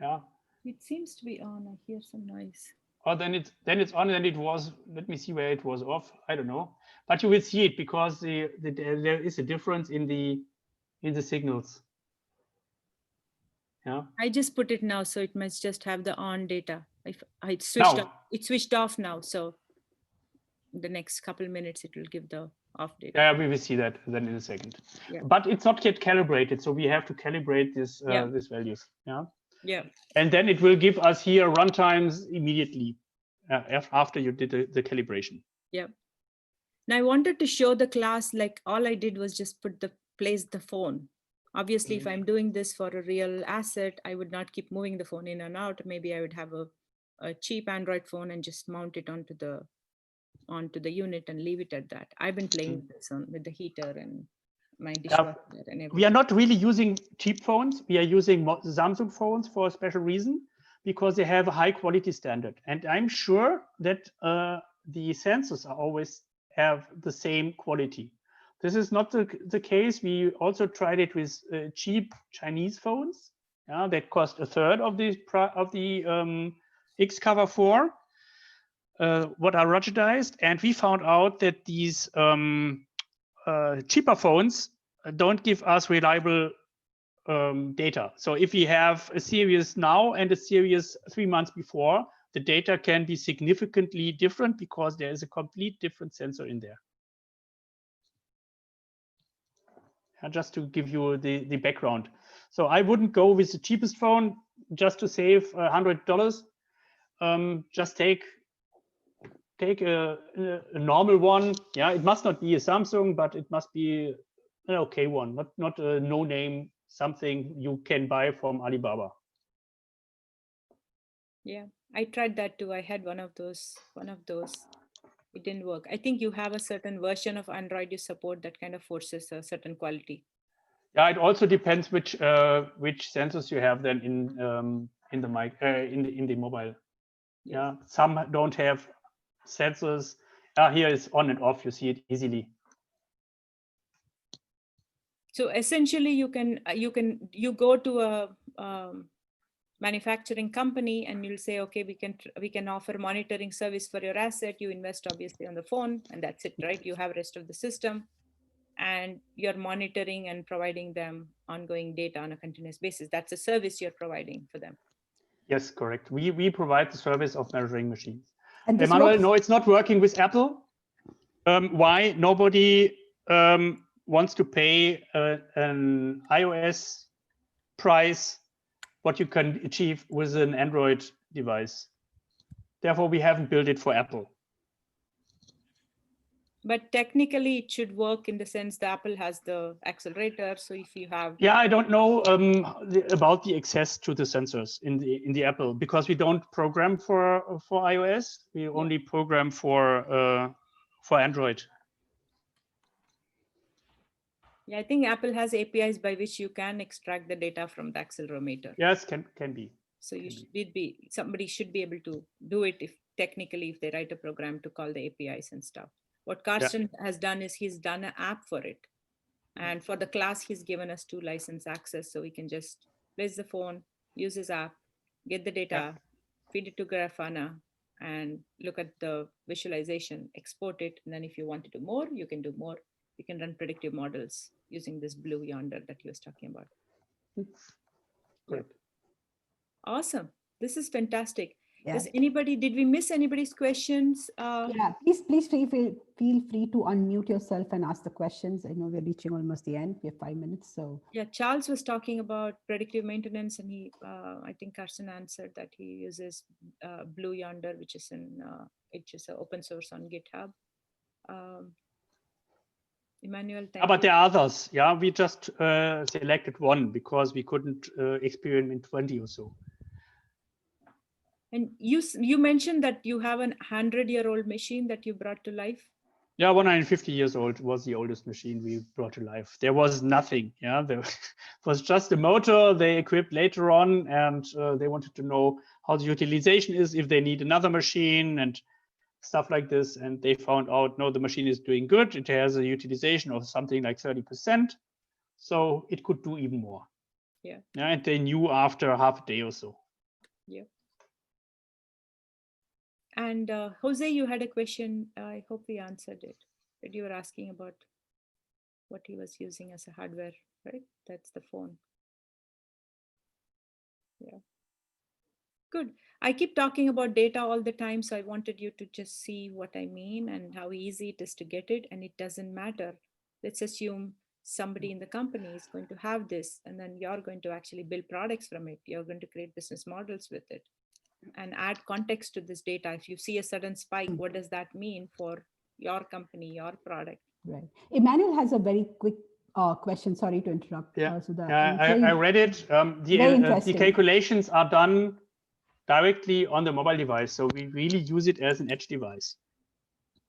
Speaker 3: Yeah.
Speaker 2: It seems to be on. I hear some noise.
Speaker 3: Or then it's on, and it was. Let me see where it was off. I don't know, but you will see it, because there is a difference in the signals. Yeah.
Speaker 2: I just put it now, so it must just have the on data. If I switched off, it switched off now. So the next couple of minutes, it will give the off data.
Speaker 3: Yeah, we will see that then in a second.
Speaker 2: Yeah.
Speaker 3: But it's not yet calibrated, so we have to calibrate these values. Yeah.
Speaker 2: Yeah.
Speaker 3: And then it will give us here runtimes immediately. after you did the calibration.
Speaker 2: Yeah. And I wanted to show the class, like all I did was just place the phone. Obviously, if I'm doing this for a real asset, I would not keep moving the phone in and out. Maybe I would have a cheap Android phone and just mount it onto the unit and leave it at that. I've been playing with this with the heater and my dishwasher and everything.
Speaker 3: We are not really using cheap phones. We are using Samsung phones for a special reason, because they have a high quality standard. And I'm sure that the sensors are always have the same quality. This is not the case. We also tried it with cheap Chinese phones that cost a third of the Xcover 4, what are ruggedized. And we found out that these cheaper phones don't give us reliable data. So if we have a series now and a series 3 months before, the data can be significantly different because there is a complete different sensor in there. Just to give you the background. So I wouldn't go with the cheapest phone just to save $100. Just take a normal one. Yeah, it must not be a Samsung, but it must be an okay one, not a no-name, something you can buy from Alibaba.
Speaker 2: Yeah, I tried that too. I had one of those. It didn't work. I think you have a certain version of Android you support that kind of forces a certain quality.
Speaker 3: Yeah, it also depends which sensors you have then in the mic in the mobile. Yes. Yeah, some don't have sensors. Here is on and off. You see it easily.
Speaker 2: So essentially, you go to a manufacturing company and you'll say, okay, we can offer monitoring service for your asset. You invest obviously on the phone, and that's it, right? You have rest of the system, and you're monitoring and providing them ongoing data on a continuous basis. That's a service you're providing for them.
Speaker 3: Yes, correct. We provide the service of measuring machines.
Speaker 1: And
Speaker 3: Emmanuel, no, it's not working with Apple. Why? Nobody wants to pay an iOS price what you can achieve with an Android device. Therefore, we haven't built it for Apple.
Speaker 2: But technically, it should work in the sense that Apple has the accelerator. So if you have,
Speaker 3: yeah, I don't know about the access to the sensors in the Apple, because we don't program for iOS. We only program for Android.
Speaker 2: Yeah, I think Apple has APIs by which you can extract the data from the accelerometer.
Speaker 3: Yes, can be.
Speaker 2: So somebody should be able to do it if they write a program to call the APIs and stuff. What Karsten has done is he's done an app for it. And for the class, he's given us 2 license access. So we can just place the phone, use his app, get the data, feed it to Grafana, and look at the visualization, export it. And then if you want to do more, you can do more. You can run predictive models using this blue yonder that he was talking about.
Speaker 3: Great.
Speaker 2: Awesome. This is fantastic. Yeah. Did we miss anybody's questions?
Speaker 1: Yeah, please feel free to unmute yourself and ask the questions. I know we're reaching almost the end. We have 5 minutes. So
Speaker 2: yeah, Charles was talking about predictive maintenance, and I think Karsten answered that he uses Blue Yonder, which is an open source on GitHub. Emmanuel, thank you.
Speaker 3: But there are others. Yeah, we just selected one because we couldn't experiment 20 or so.
Speaker 2: And you mentioned that you have 100-year-old machine that you brought to life.
Speaker 3: Yeah, 150 years old was the oldest machine we brought to life. There was nothing. Yeah, there was just a motor they equipped later on, and they wanted to know how the utilization is, if they need another machine and stuff like this. And they found out, no, the machine is doing good. It has a utilization of something like 30%. So it could do even more.
Speaker 2: Yeah.
Speaker 3: And they knew after half a day or so.
Speaker 2: Yeah. And Jose, you had a question. I hope we answered it. But you were asking about what he was using as a hardware, right? That's the phone. Yeah. Good. I keep talking about data all the time, so I wanted you to just see what I mean and how easy it is to get it. And it doesn't matter. Let's assume somebody in the company is going to have this, and then you're going to actually build products from it. You're going to create business models with it. and add context to this data. If you see a sudden spike, what does that mean for your company, your product?
Speaker 1: Right. Emmanuel has a very quick question. Sorry to interrupt.
Speaker 3: Yeah,
Speaker 1: Sudha.
Speaker 3: I read it.
Speaker 1: Very
Speaker 3: The
Speaker 1: interesting.
Speaker 3: calculations are done directly on the mobile device. So we really use it as an edge device.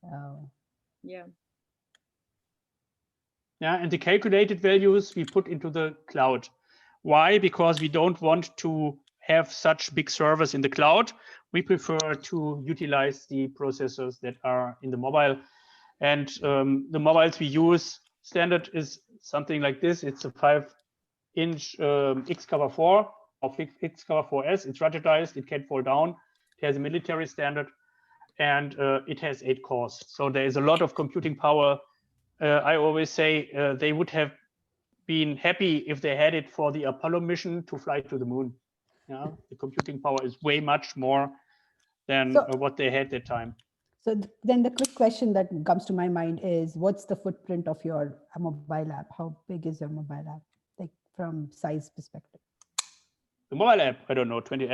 Speaker 1: Oh.
Speaker 2: Yeah.
Speaker 3: Yeah, and the calculated values we put into the cloud. Why? Because we don't want to have such big servers in the cloud. We prefer to utilize the processors that are in the mobile. And the mobiles we use, standard is something like this. It's a 5-inch X-Cover 4 or X-Cover 4S. It's ruggedized. It can fall down. It has a military standard, and it has 8 cores. So there is a lot of computing power. I always say they would have been happy if they had it for the Apollo mission to fly to the moon. Yeah, the computing power is way much more than what they had that time.
Speaker 1: So then the quick question that comes to my mind is, what's the footprint of your mobile app? How big is your mobile app, like from size perspective?
Speaker 3: The mobile app, I don't know, 20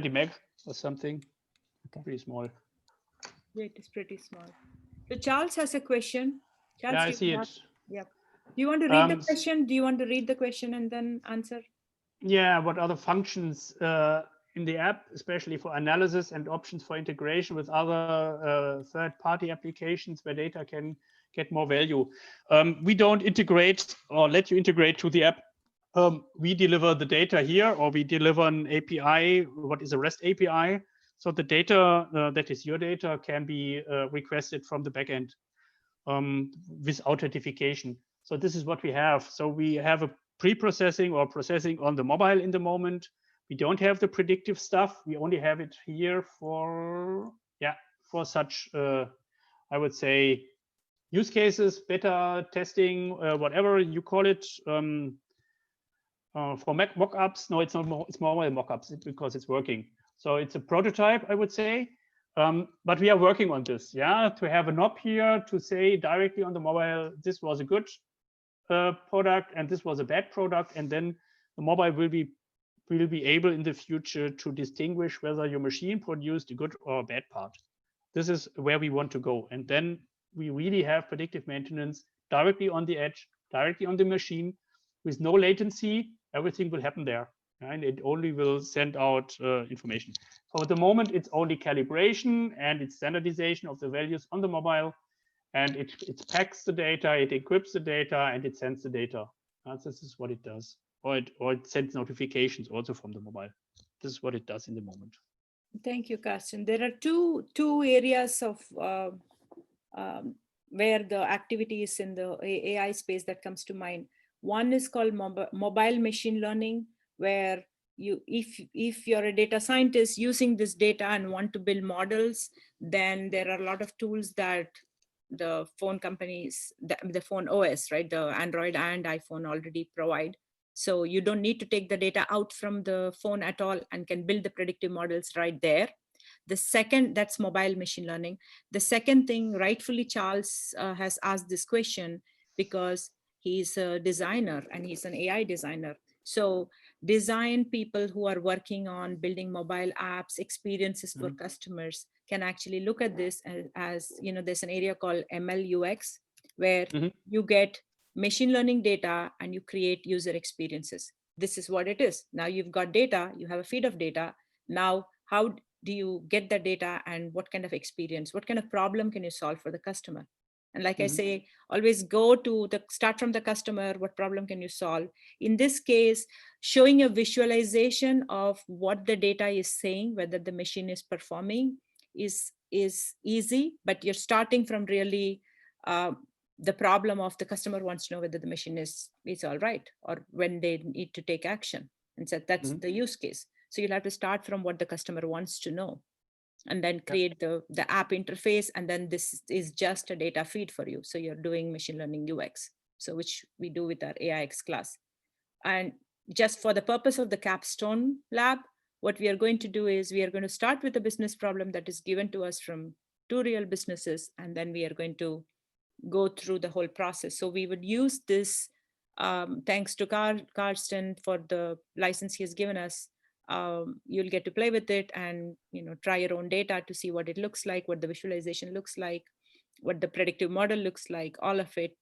Speaker 3: meg or something.
Speaker 1: Okay.
Speaker 3: Pretty small.
Speaker 2: Yeah, it is pretty small. So Charles has a question. Charles,
Speaker 3: yeah, I see it.
Speaker 2: Yeah. Do you want to read the question? Do you want to read the question and then answer?
Speaker 3: Yeah, what are the functions in the app, especially for analysis and options for integration with other third-party applications where data can get more value? We don't integrate or let you integrate to the app. We deliver the data here, or we deliver an API, what is a REST API. So the data that is your data can be requested from the backend with authentication. So this is what we have. So we have a pre-processing or processing on the mobile in the moment. We don't have the predictive stuff. We only have it here for such, I would say, use cases, beta testing, whatever you call it. For mock-ups, no, it's not. It's more mock-ups because it's working. So it's a prototype, I would say. But we are working on this, to have a knob here to say directly on the mobile, this was a good product and this was a bad product, and then the mobile will be able in the future to distinguish whether your machine produced a good or a bad part. This is where we want to go, and then we really have predictive maintenance directly on the edge, directly on the machine, with no latency. Everything will happen there, and it only will send out information. For the moment, it's only calibration and it's standardization of the values on the mobile, and it packs the data, it encrypts the data, and it sends the data. This is what it does. Or it sends notifications also from the mobile. This is what it does in the moment.
Speaker 2: Thank you, Karsten. There are two areas of where the activity is in the AI space that comes to mind. One is called mobile machine learning, where if you're a data scientist using this data and want to build models, then there are a lot of tools that the phone companies, the phone OS, right, the Android and iPhone already provide. So you don't need to take the data out from the phone at all and can build the predictive models right there. The second, that's mobile machine learning. The second thing, rightfully Charles has asked this question because he's a designer and he's an AI designer. So design people who are working on building mobile apps, experiences for customers can actually look at this as there's an area called ML/UX, where you get machine learning data and you create user experiences. This is what it is. Now you've got data, you have a feed of data. Now, how do you get that data and what kind of experience, what kind of problem can you solve for the customer? And like I say, always start from the customer. What problem can you solve? In this case, showing a visualization of what the data is saying, whether the machine is performing, is easy, but you're starting from really the problem of the customer wants to know whether the machine is all right or when they need to take action. And so that's the use case. So you'll have to start from what the customer wants to know and then create the app interface. And then this is just a data feed for you. So you're doing machine learning UX, so which we do with our AIX class. And just for the purpose of the Capstone Lab, what we are going to do is we are going to start with a business problem that is given to us from 2 real businesses. And then we are going to go through the whole process. So we would use this, thanks to Karsten for the license he has given us. you'll get to play with it and try your own data to see what it looks like, what the visualization looks like, what the predictive model looks like, all of it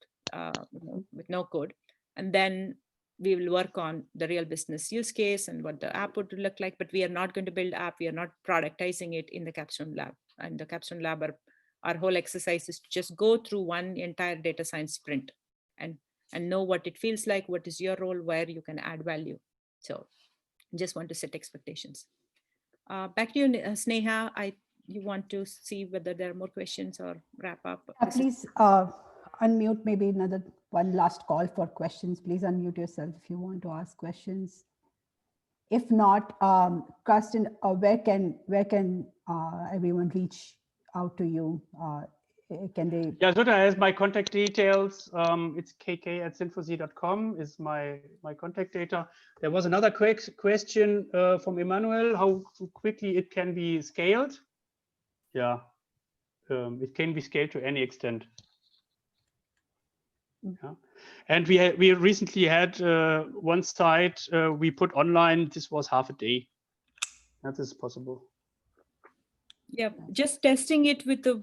Speaker 2: with no code. And then we will work on the real business use case and what the app would look like. But we are not going to build app. We are not productizing it in the Capstone Lab. And the Capstone Lab, our whole exercise is to just go through one entire data science sprint and know what it feels like, what is your role, where you can add value. So just want to set expectations. Back to you, Sneha. You want to see whether there are more questions or wrap up?
Speaker 1: Please unmute, maybe one last call for questions. Please unmute yourself if you want to ask questions. If not, Karsten, where can everyone reach out to you? Can they? Yeah,
Speaker 3: Zuta has my contact details. It's kk@synfosy.com is my contact data. There was another quick question from Emmanuel, how quickly it can be scaled. Yeah, it can be scaled to any extent. Yeah. And we recently had one site we put online. This was half a day. That is possible.
Speaker 2: Yeah, just testing it with the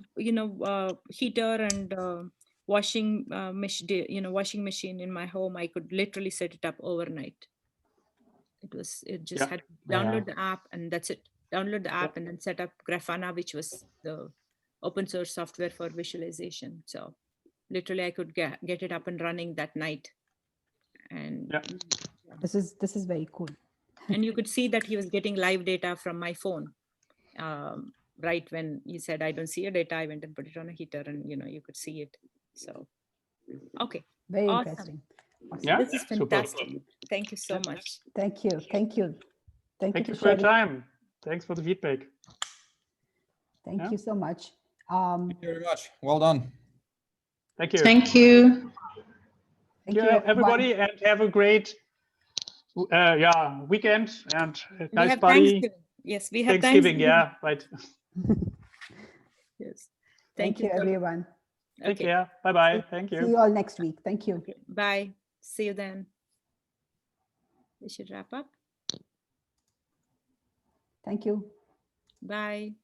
Speaker 2: heater and washing machine in my home. I could literally set it up overnight. It just had to download the app and that's it. Download the app and then set up Grafana, which was the open source software for visualization. So literally I could get it up and running that night. And
Speaker 1: this is very cool.
Speaker 2: And you could see that he was getting live data from my phone. Right when he said, I don't see your data, I went and put it on a heater and you could see it. So, okay.
Speaker 1: Very interesting.
Speaker 2: Awesome. Yeah, this is fantastic. Super. Thank you so much.
Speaker 1: Thank you. Thank you.
Speaker 3: Thank you for your time. Thanks for the feedback.
Speaker 1: Thank you so much.
Speaker 4: Thank you very much. Well done.
Speaker 3: Thank you.
Speaker 5: Thank you.
Speaker 3: Thank you, everybody, and have a great weekend and nice party.
Speaker 2: Yes, we have
Speaker 3: Thanksgiving. Yeah, right.
Speaker 2: Yes.
Speaker 1: Thank you, everyone.
Speaker 3: Take care. Bye-bye. Thank you.
Speaker 1: See you all next week. Thank you.
Speaker 2: Okay. Bye. See you then. We should wrap up.
Speaker 1: Thank you.
Speaker 2: Bye.